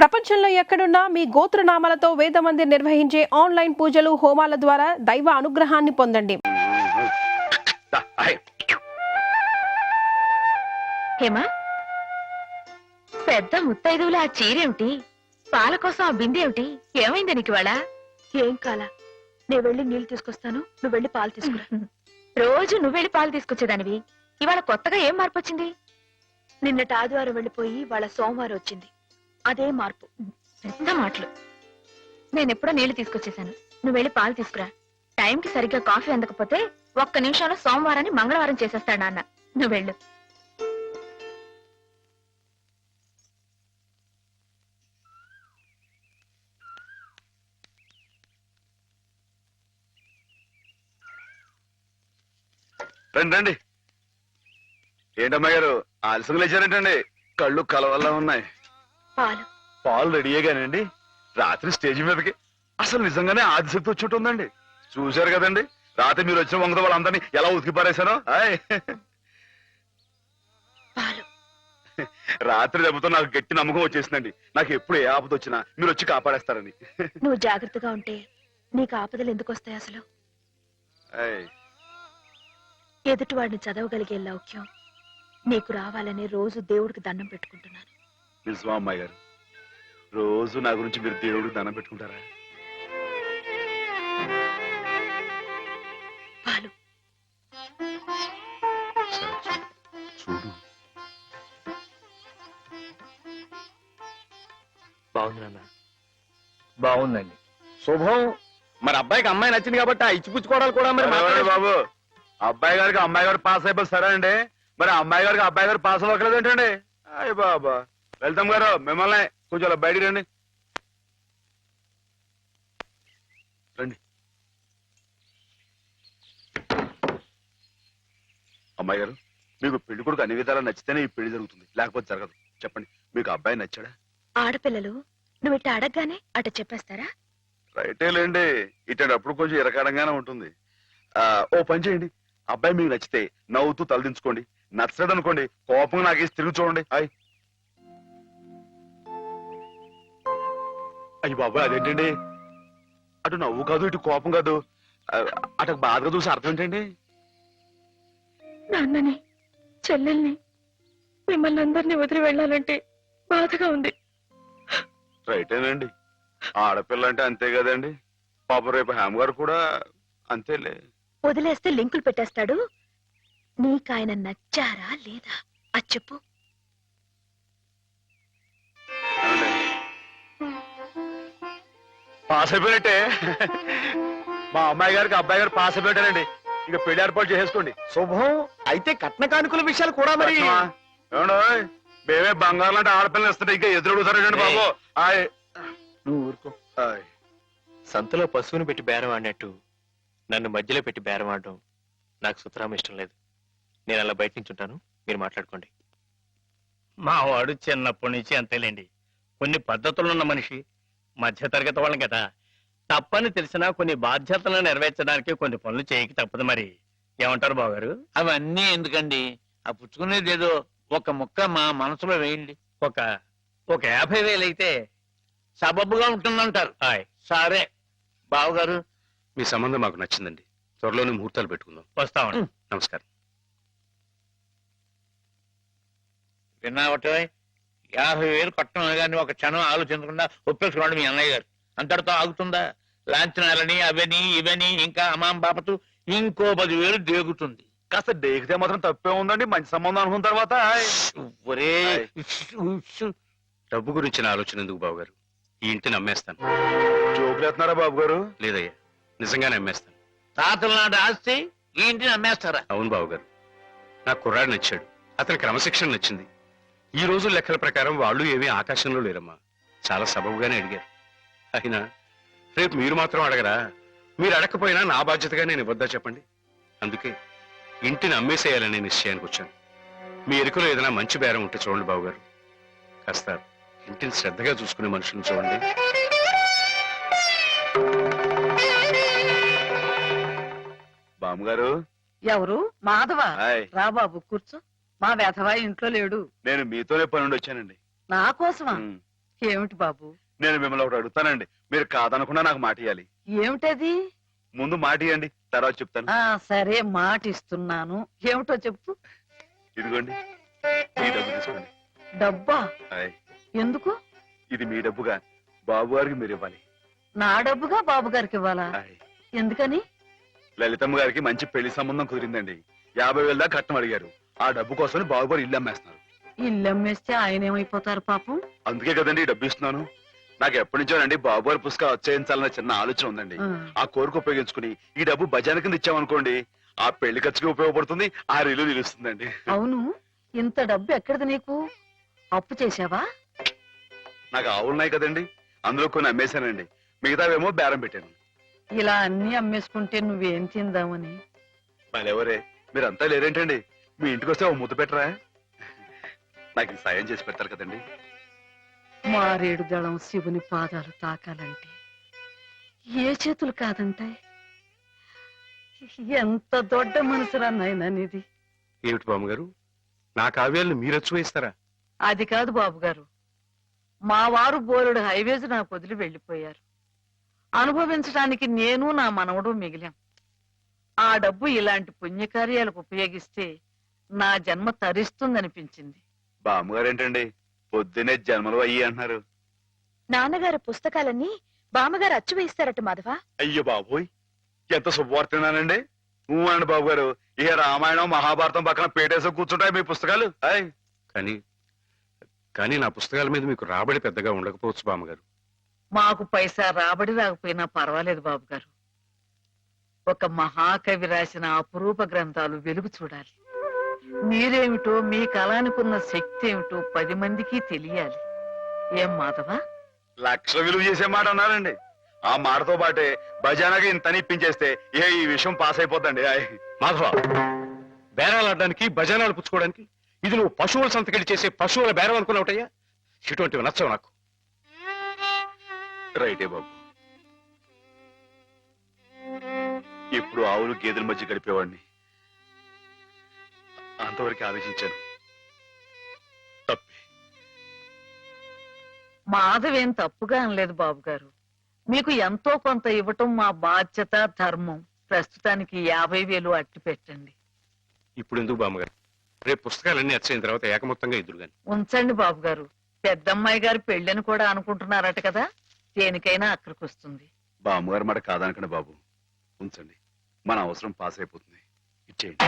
ప్రపంచంలో ఎక్కడున్నా మీ గోత్రనామాలతో వేదమందిర్ నిర్వహించే ఆన్లైన్ పూజలు హోమాల ద్వారా దైవ అనుగ్రహాన్ని పొందండి. హేమా, పెద్ద ముత్తైదువుల ఆ చీరేమిటి? పాల కోసం ఆ బిందెమిటి? ఏమైంది నీకు ఇవాళ? ఏం కాలా, నేను వెళ్ళి నీళ్లు తీసుకొస్తాను, నువ్వు వెళ్ళి పాలు తీసుకురా. రోజు నువ్వెళ్ళి పాలు తీసుకొచ్చేదానివి, ఇవాళ కొత్తగా ఏం మార్పు వచ్చింది? నిన్నటి ఆదివారం వెళ్ళిపోయి వాళ్ళ సోమవారం వచ్చింది, అదే మార్పు. పెద్ద మాటలు. నేనెప్పుడో నీళ్లు తీసుకొచ్చేసాను, నువ్వు వెళ్ళి పాలు తీసుకురా. టైంకి సరిగ్గా కాఫీ అందకపోతే ఒక్క నిమిషంలో సోమవారాన్ని మంగళవారం చేసేస్తాడు నాన్న. నువ్వు వెళ్ళు. రండి రండి. ఏంటమ్మా గారు ఆలస్యం లేచారంటండి? కళ్ళు కలవల్లా ఉన్నాయి. పాలు పాలు రెడీయేగానండి. రాత్రి స్టేజ్ మీదకి అసలు నిజంగానే ఆదిశక్తి వచ్చి ఉందండి. చూశారు కదండి రాత్రి మీరు వచ్చిన వంగతో వాళ్ళందరినీ ఎలా ఉతికి పారేశానో. పాలు రాత్రి దెబ్బతో నాకు గట్టి నమ్మకం వచ్చేసిందండి. నాకు ఎప్పుడు ఏ ఆపద వచ్చినా మీరు వచ్చి కాపాడేస్తారని. నువ్వు జాగ్రత్తగా ఉంటే నీకు ఆపదలు ఎందుకు వస్తాయి? అసలు ఎదుటివాడిని చదవగలిగే లౌక్యం నీకు రావాలని రోజు దేవుడికి దండం పెట్టుకుంటున్నాను. నిజమా అమ్మాయి గారు? రోజు నా గురించి మీరు దేవుడికి దండం పెట్టుకుంటారా? పాలు చూడు. బాగుంది నాన్న, బాగుందండి. శుభం. మరి అబ్బాయికి అమ్మాయి నచ్చింది కాబట్టి ఆ ఇచ్చిపుచ్చుకోవడాలు కూడా మరి మాట్లాడండి బాబు. అబ్బాయి గారికి అమ్మాయి గారు పాస్ అయిపోయి సరే అండి, మరి అమ్మాయి గారికి అబ్బాయి గారు పాస్ అవ్వట్లేదు ఏంటండి? అయ్య బాబా. వెళ్తాం గారు, మిమ్మల్ని కొంచెం అలా బయటికి రండి. రండి. అమ్మాయి గారు, మీకు పెళ్లి కొడుకు అన్ని విధాలా నచ్చితేనే ఈ పెళ్లి జరుగుతుంది, లేకపోతే జరగదు. చెప్పండి, మీకు అబ్బాయి నచ్చాడా? ఆడపిల్లలు నువ్వు ఇట్ట అడగగానే అట చెప్పేస్తారా? రైటే లేండి, ఇటప్పుడు కొంచెం ఇరకాడంగానే ఉంటుంది. ఓ పని చేయండి, అబ్బాయి మీకు నచ్చితే నవ్వుతూ తలదించుకోండి, నచ్చలేదు అనుకోండి కోపంగా నాకు తిరిగి చూడండి. అయ్యి బాబాయ్, అదేంటండి? అటు నవ్వు కాదు, ఇటు కోపం కాదు, అటు బాధగా చూసి అర్థం ఏంటండి? నాన్నని, చెల్లెల్ని, మిమ్మల్ని అందరినీ వదిలి వెళ్ళాలంటే బాధగా ఉంది. రైటేనండి, ఆడపిల్ల అంటే అంతే కదండి. పాప రేపు హేమ గారు కూడా అంతేలే. వదిలేస్తే లింకులు పెట్టేస్తాడు. నీకాయన నచ్చారా లేదా అది చెప్పు. పాస్ అయిపోయినట్టే. మా అమ్మాయి గారికి అబ్బాయి గారు పాస్ అయిపోయారండి. ఇక పెళ్లి ఏర్పాటు చేసేసుకోండి. శుభం. అయితే కట్న కానుకల విషయాలు కూడా మరి ఏమండో, మేమే బంగారం లాంటి ఆడపిల్లలు ఇస్తుంటే ఇంకా ఎదురడుగుతారండి బాబు. నువ్వు ఊరుకో. సంతలో పశువుని పెట్టి బేరం ఆడినట్టు నన్ను మధ్యలో పెట్టి బేరం ఆడడం నాకు సుతరాం ఇష్టం లేదు. నేను అలా బయట నుంచి ఉంటాను, మీరు మాట్లాడుకోండి. మా వాడు చిన్నప్పటి నుంచి అంతేలేండి. కొన్ని పద్ధతులున్న మనిషి, మధ్యతరగతి వాళ్ళం కదా. తప్పని తెలిసినా కొన్ని బాధ్యతలను నెరవేర్చడానికి కొన్ని పనులు చేయక తప్పదు. మరి ఏమంటారు బావగారు? అవన్నీ ఎందుకండి, ఆ పుచ్చుకునేది ఏదో ఒక ముక్క మా మనసులో వేయండి. ఒక 50,000 అయితే సబబుగా ఉంటుందంటారు. సరే బావగారు, మీ సంబంధం మాకు నచ్చిందండి. త్వరలోనే ముహూర్తాలు పెట్టుకుందాం. వస్తామండి. నమస్కారం. విన్నావటే, 50,000 కట్టడం కానీ ఒక క్షణం ఆలోచించకుండా ఒప్పేసుకోండి మీ అన్నయ్య గారు. అంతటితో ఆగుతుందా? లాంఛనాలని అవని ఇవని ఇంకా అమాం బాపతు ఇంకో 10,000 దేగుతుంది. కాస్త డేకితే మాత్రం తప్పే ఉందండి, మంచి సంబంధం అనుకున్న తర్వాత. ఒరే డబ్బు గురించిన ఆలోచన ఎందుకు బాబుగారు? ఈ ఇంటిని అమ్మేస్తాను. జోకులు వేస్తున్నారా బాబు గారు? లేదయ్యా, నిజంగానే అమ్మేస్తాను. తాతల నాటి ఆస్తి ఈ ఇంటిని అమ్మేస్తారా? అవును బాబుగారు, నాకు కుర్రాడు నచ్చాడు, అతని క్రమశిక్షణ నచ్చింది. ఈ రోజు లెక్కల ప్రకారం వాళ్ళు ఏమీ ఆకాశంలో లేరమ్మా. చాలా సబబుగానే అడిగారు. అయినా రేపు మీరు మాత్రం అడగరా? మీరు అడగకపోయినా నా బాధ్యతగా నేను ఇవ్వద్దా చెప్పండి? అందుకే ఇంటిని అమ్మేసేయాలనే నిశ్చయానికి వచ్చాను. మీ ఎరుకలో ఏదైనా మంచి బేరం ఉంటే చూడండి బాబుగారు. కాస్త ఇంటిని శ్రద్ధగా చూసుకునే మనుషులను చూడండి. బామ్మగారు. ఎవరు? మాధవ. హాయ్. రా బాబు కూర్చో. మా వెధవా ఇంట్లో లేడు. నేను మీతోనే పని నుండి వచ్చానండి. నా కోసమా? ఏమిటి బాబు? నేను మిమ్మల్ని ఒకటి అడుగుతానండి, మీరు కాదనకుండా నాకు మాట ఇవ్వాలి. ఏమిటది? ముందు మాట ఇవ్వండి, తర్వాత చెప్తాను. సరే, మాట ఇస్తున్నాను. ఏమిటో చెప్పు. ఇదిగోండి, ఈ డబ్బు తీసుకోండి. డబ్బా? ఆయ్, ఎందుకు? ఇది మీ డబ్బుగా బాబు గారికి మీరు ఇవ్వాలి. నా డబ్బుగా బాబు గారికి ఇవ్వాలా? ఆయ్, ఎందుకని? లలితమ్మ గారికి మంచి పెళ్లి సంబంధం కుదిరిందండి. 50,000 దాకా కట్నం అడిగారు. ఆ డబ్బు కోసం బాబు గారు ఇల్లు అమ్మేస్తున్నారు. ఇల్లు అమ్మేస్తే ఆయన ఏమైపోతారు పాపం? అందుకే కదండి ఈ డబ్బు ఇస్తున్నాను. నాకు ఎప్పటి నుంచోనండి బాబు గారి పుస్తకాలు వచ్చేయించాలన్న చిన్న ఆలోచన ఉందండి. ఆ కోరిక ఉపయోగించుకుని ఈ డబ్బు బజార్ కింద ఇచ్చామనుకోండి, ఆ పెళ్లి ఖర్చుకి ఉపయోగపడుతుంది, ఆ ఇల్లు నిలుస్తుందండి. అవును, ఇంత డబ్బు ఎక్కడిది నీకు? అప్పు చేశావా? నాకు ఆవులున్నాయి కదండి, అందులో కొన్ని అమ్మేశానండి. మిగతావేమో బేరం పెట్టాను. ఇలా అన్ని అమ్మేసుకుంటే నువ్వేం తిందామని? మరెవరే, మీరంతా లేరేంటండి? మీ ఇంటికి వస్తే ఓ ముద్ద పెట్టరా? నాకు ఈ సాయం చేసి పెడతారు కదండి. మారేడు దళం శివుని పాదాలు తాకాలంటే ఏ చేతులు కాదంటాయి? ఎంత దొడ్డ మనసురా నాయనా నీది. ఏమిటి బామ్మగారు, నా కావ్యాలను మీరు అచ్చువేస్తారా? అది కాదు బాబు గారు, మా వారు బోలెడు హైవేస్ నాకు వదిలి వెళ్ళిపోయారు. అనుభవించడానికి నేను నా మనవడు మిగిలాం. ఆ డబ్బు ఇలాంటి పుణ్యకార్యాలకు ఉపయోగిస్తే నా జన్మ తరిస్తుందనిపించింది. బామ్మగారు ఏంటండి పొద్దునే జన్మలు అయ్యి అంటున్నారు? నాన్నగారు పుస్తకాలన్నీ బామ్మగారు అచ్చు వేయిస్తారట మాధవ. అయ్యో బాబోయ్, ఎంత శుభవార్తనానండి. అనండి బాబు గారు, ఇక రామాయణం మహాభారతం పక్కన పేటేసో కూర్చుంటాయి మీ పుస్తకాలు. ఆయ్, కానీ నా పుస్తకాల మీద మీకు రాబడి పెద్దగా ఉండకపోవచ్చు బామ్మగారు. మాకు పైసా రాబడి రాకపోయినా పర్వాలేదు బాబు గారు. ఒక మహాకవి రాసిన అపురూప గ్రంథాలు వెలుగు చూడాలి. మీరేమిటో, మీ కళానికున్న శక్తి ఏమిటో 10 మందికి తెలియాలి. ఏం మాధవా? లక్ష విలువ చేసే మాట అన్నారండి. ఆ మాటతో పాటే భజానగా ఇంత ఇప్పించేస్తే ఈ విషయం పాస్ అయిపోద్దండి. ఆయ్, మాధవ, బేరాలు ఆడడానికి భజనాలు పుచ్చుకోవడానికి ఇది నువ్వు పశువుల సంతకెళ్ళి చేసే పశువుల బేరం అనుకున్నావుటయ్యా? ఇటువంటివి నచ్చవు నాకు. రైటే బాబు, ఇప్పుడు ఆవులు గేదెల మధ్య గడిపేవాడిని. అంతవరకు ఆలోచించాను, తప్పే. మాధవేం తప్పుగా అనలేదు బాబు గారు. మీకు ఎంతో కొంత ఇవ్వటం మా బాధ్యత, ధర్మం. ప్రస్తుతానికి 50,000 అట్టి పెట్టండి. ఇప్పుడు ఎందుకు బామ్మగారు? రేపు పుస్తకాలన్నీ వచ్చైన తర్వాత ఏకమొత్తంగా ఇద్దరు గాని. ఉంచండి బాబు గారు. పెద్దమ్మాయి గారి పెళ్ళని కూడా అనుకుంటున్నారట కదా, దేనికైనా అక్కడికి వస్తుంది. బామ్మగారు మాట కాదనకండి బాబు, ఉంచండి. మన అవసరం పాస్ అయిపోతుంది, ఇచ్చేయండి.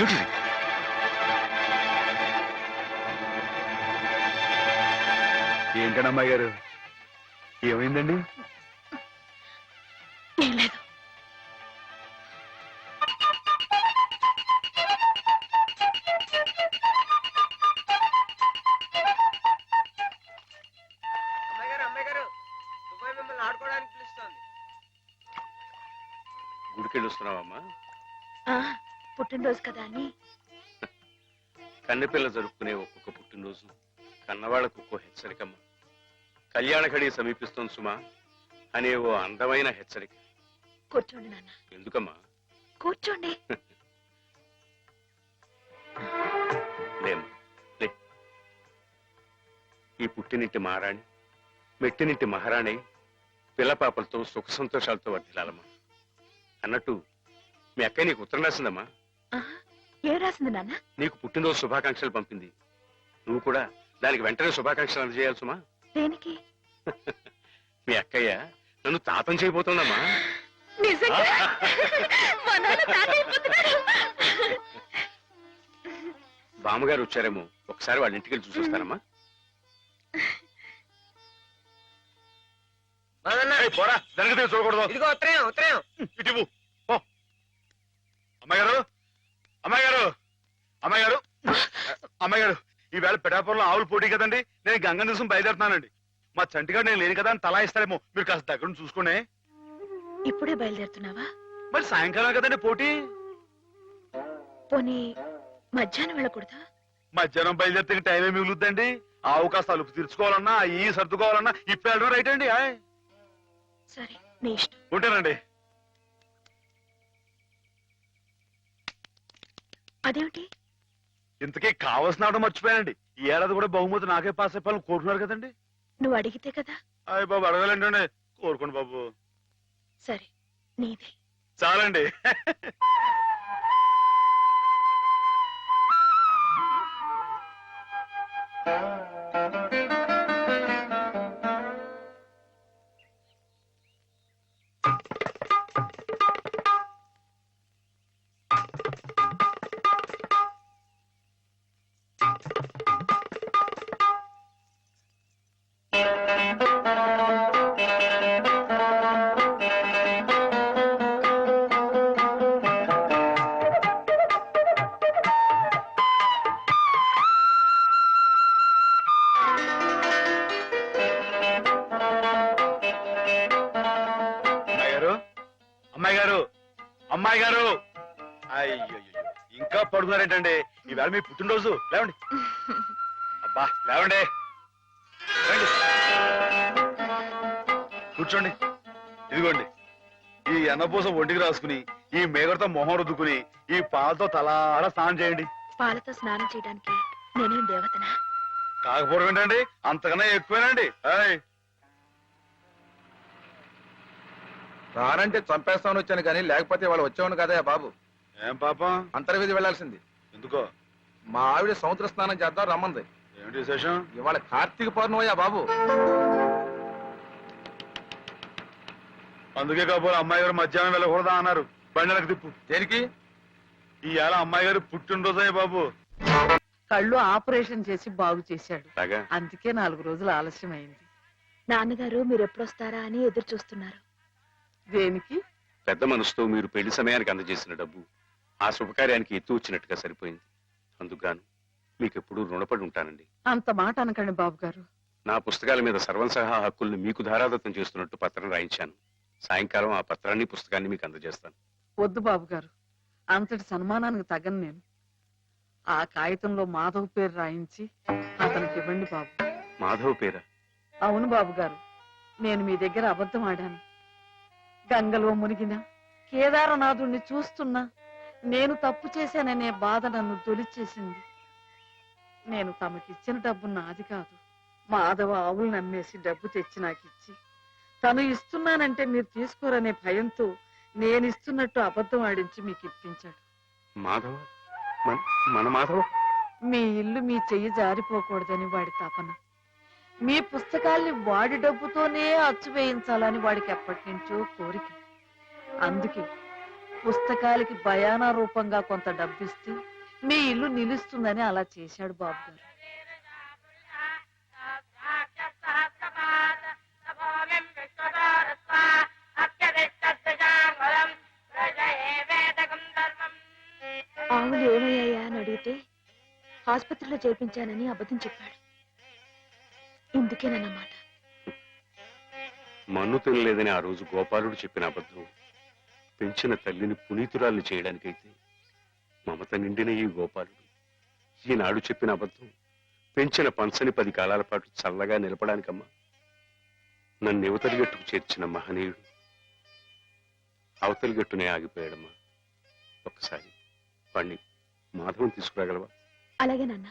ఏమిటి? ఏంటండి అమ్మాయి గారు, ఏమైందండి? ఏం లేదు. గుడికెళ్ళి వస్తున్నావమ్మా? పుట్టినరోజు కదా అని. కన్నెపిల్ల జరుపుకునే ఒక్కొక్క పుట్టినరోజు కన్నవాళ్లకు ఒక్కో హెచ్చరికమ్మ. కళ్యాణ ఘడి సమీపిస్తోంది సుమా అనే ఓ అందమైన హెచ్చరిక. కూర్చోండి నాన్న. ఎందుకమ్మా? కూర్చోండి. లేమ్మా, లే. ఈ పుట్టినింటి మారాణి మెట్టినింటి మహారాణి పిల్లపాపలతో సుఖ సంతోషాలతో వర్ధిల్లాలమ్మా. అన్నట్టు మీ అక్కయ్య నీకు ఉత్తరం రాసిందమ్మా. ఆహా, ఏం రాసింది నాన్న? నీకు పుట్టినరోజు శుభాకాంక్షలు పంపింది. నువ్వు కూడా దానికి వెంటనే శుభాకాంక్షలు అందజేయాల్సుమా. దేనికి? మీ అక్కయ్య నన్ను తాతం చేయబోతోందమ్మా. నిజంగా? మా నాన్న తాత అయిపోతున్నాడు. బామ్మగారు వచ్చారేమో, ఒకసారి వాళ్ళ ఇంటికి వెళ్ళి చూసొస్తానమ్మా. ఏయ్, పోరా, జరగదు చూడకూడదు. ఇదిగో ఉత్తరం ఉత్తరం. ఇటు ఇవ్వు. పో. అమ్మాయి గారు, అమ్మాయి గారు, అమ్మాయి గారు, అమ్మాయి గారు, ఈవేళ పిఠాపురంలో ఆవులు పోటీ కదండి. నేను గంగ దివసం బయలుదేరుతున్నానండి. మా చంటిగాడు నేను లేని కదా అని తలా ఇస్తారేమో, మీరు కాస్త దగ్గర నుంచి చూసుకోండి. ఇప్పుడే బయలుదేరుతున్నావా? మరి సాయంకాలం కదండి పోటీ. పోనీ మధ్యాహ్నం వెళ్ళకూడదా? మధ్యాహ్నం బయలుదేరితే టైం ఏమి మిగులుద్దండి. ఆవు కాస్త అలుపు తీర్చుకోవాలన్నా, ఈ సర్దుకోవాలన్నా ఇప్పుడు వెళ్ళడం రైట్ అండి. సరే, నీ ఇష్టం. ఉంటానండి. అదేమిటి? ఇంతకీ కావాల్సిన ఆవిడ మర్చిపోయానండి. ఈ ఏడాది కూడా బహుమతి నాకే పాస్ అయిపోవాలని కోరుకున్నారు కదండి. నువ్వు అడిగితే కదా. అయ్య బాబు, అడగాలండి. కోరుకోండి బాబు. సరే, నీదే. చాలండి. అమ్మాయి గారు, అమ్మాయి గారు, అయ్యో ఇంకా పడుకున్నారేంటండి? ఈవేళ మీ పుట్టినరోజు. లేవండి. అబ్బా, లేవండి. రండి. కూర్చోండి. ఇదిగోండి, ఈ ఎన్నపూస ఒంటికి రాసుకుని, ఈ మేగడతో మొహం రుద్దుకుని, ఈ పాలతో తలారా స్నానం చేయండి. పాలతో స్నానం చేయడానికి నేనేం దేవతనా? కాకపోవడం ఏంటండి, అంతకన్నా ఎక్కువేనండి. రానంటే చంపేస్తామని వచ్చాను కానీ లేకపోతే వాళ్ళు వచ్చేవాడు కదా బాబు. ఏం పాపం? అంతర్వేది వెళ్లాల్సింది. ఎందుకో? మా ఆవిడ సముద్ర స్నానం చేద్దాం రమ్మంది. ఏమిటి విశేషం? ఇవాళ కార్తీక పౌర్ణమయ్యా బాబు. అందుకే కాబోలు అమ్మాయి గారు మధ్యాహ్నం వెళ్ళకూడదా అన్నారు. బండలకు తిప్పు. దేనికి? ఈ ఏళ అమ్మాయి గారు పుట్టినరోజే బాబు. కళ్ళు ఆపరేషన్ చేసి బాగు చేశాడు. అలాగా? అందుకే 4 రోజులు ఆలస్యమైంది. నాన్నగారు మీరు ఎప్పుడొస్తారా అని ఎదురు చూస్తున్నారు. దేనికి? పెద్ద మనసుతో మీరు పెళ్లి సమయానికి అందజేసిన డబ్బు ఆ శుభకార్యానికి ఎత్తు వచ్చినట్టుగా సరిపోయింది. అందుకుగాను మీకు ఎప్పుడూ రుణపడి ఉంటానండి. అంత మాట అనకండి బాబు గారు. నా పుస్తకాల మీద సర్వం సహా హక్కుల్ని మీకు ధారాదత్తం చేస్తున్నట్టు పత్రం రాయించాను. సాయంకాలం ఆ పత్రాన్ని పుస్తకాన్ని మీకు అందజేస్తాను. వద్దు బాబు గారు, అంతటి సన్మానానికి తగను నేను. ఆ కాగితంలో మాధవ్ పేరు రాయించి అతనికి ఇవ్వండి బాబు. మాధవ్ పేరా? అవును బాబు గారు, నేను మీ దగ్గర అబద్ధం ఆడాను. గంగలో మునిగిన కేదారనాథుణ్ణి చూస్తున్నా నేను తప్పు చేశాననే బాధ నన్ను తొలిచేసింది. నేను తమకిచ్చిన డబ్బు నాది కాదు. మాధవ ఆవులు నమ్మేసి డబ్బు తెచ్చి నాకిచ్చి తను ఇస్తున్నానంటే మీరు తీసుకోరనే భయంతో నేను ఇస్తున్నట్టు అబద్ధం ఆడించి మీకు ఇప్పించాడు. మాధవ? మన మాధవ? మీ ఇల్లు మీ చెయ్యి జారిపోకూడదని వాడి తపన. మీ పుస్తకాల్ని వాడి డబ్బుతోనే అచ్చు వేయించాలని వాడికి ఎప్పటి నుంచో కోరిక. అందుకే పుస్తకాలకి బయానా రూపంగా కొంత డబ్బిస్తే మీ ఇల్లు నిలుస్తుందని అలా చేశాడు బాబు గారు. ఆవులు ఏమయ్యాయా అని అడిగితే ఆసుపత్రిలో చేర్పించానని అబద్ధం చెప్పాడు. ఇందుకేనన్నమాట. మన్ను తినలేదని ఆ రోజు గోపాలుడు చెప్పిన అబద్ధం పెంచిన తల్లిని పునీతురాల్ని చేయడానికైతే మమత నిండిన ఈ గోపాలుడు ఈనాడు చెప్పిన అబద్ధం పెంచిన పంచని 10 కాలాల పాటు చల్లగా నిలపడానికమ్మా. నన్ను యువతలి గట్టుకు చేర్చిన మహనీయుడు అవతలి గట్టునే ఆగిపోయాడమ్మా. ఒక్కసారి వాణ్ణి మాధవం తీసుకురాగలవా? అలాగే నాన్న.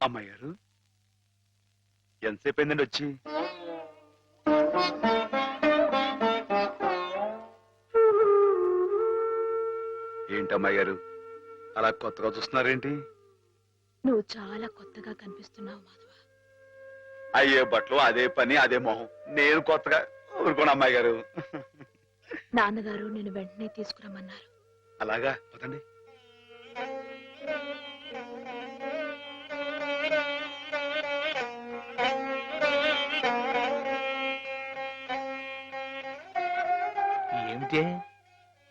అమ్మాయి గారు ఎంతసేపు అయిందండి వచ్చి? ఏంటి అమ్మాయి గారు అలా కొత్తగా చూస్తున్నారేంటి? నువ్వు చాలా కొత్తగా కనిపిస్తున్నావు మాధవ. అయ్యే బట్టలు అదే పని అదే మొహం, నేను కొత్తగా ఊరుకోను అమ్మాయి గారు. నాన్నగారు నేను వెంటనే తీసుకురమ్మన్నారు. అలాగా పదండి. ఏమిటి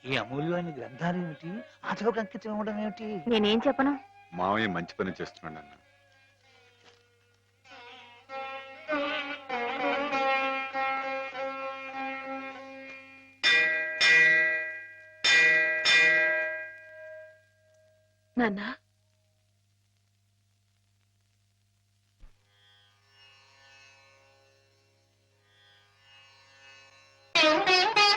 ఈ అమూల్యమైన గ్రంథాలు ఏమిటి ఆచవకు అంకితం ఇవ్వడం ఏమిటి? నేనేం చెప్పను. మామయ్య మంచి పని చేస్తున్నాడు అన్న. నాన్న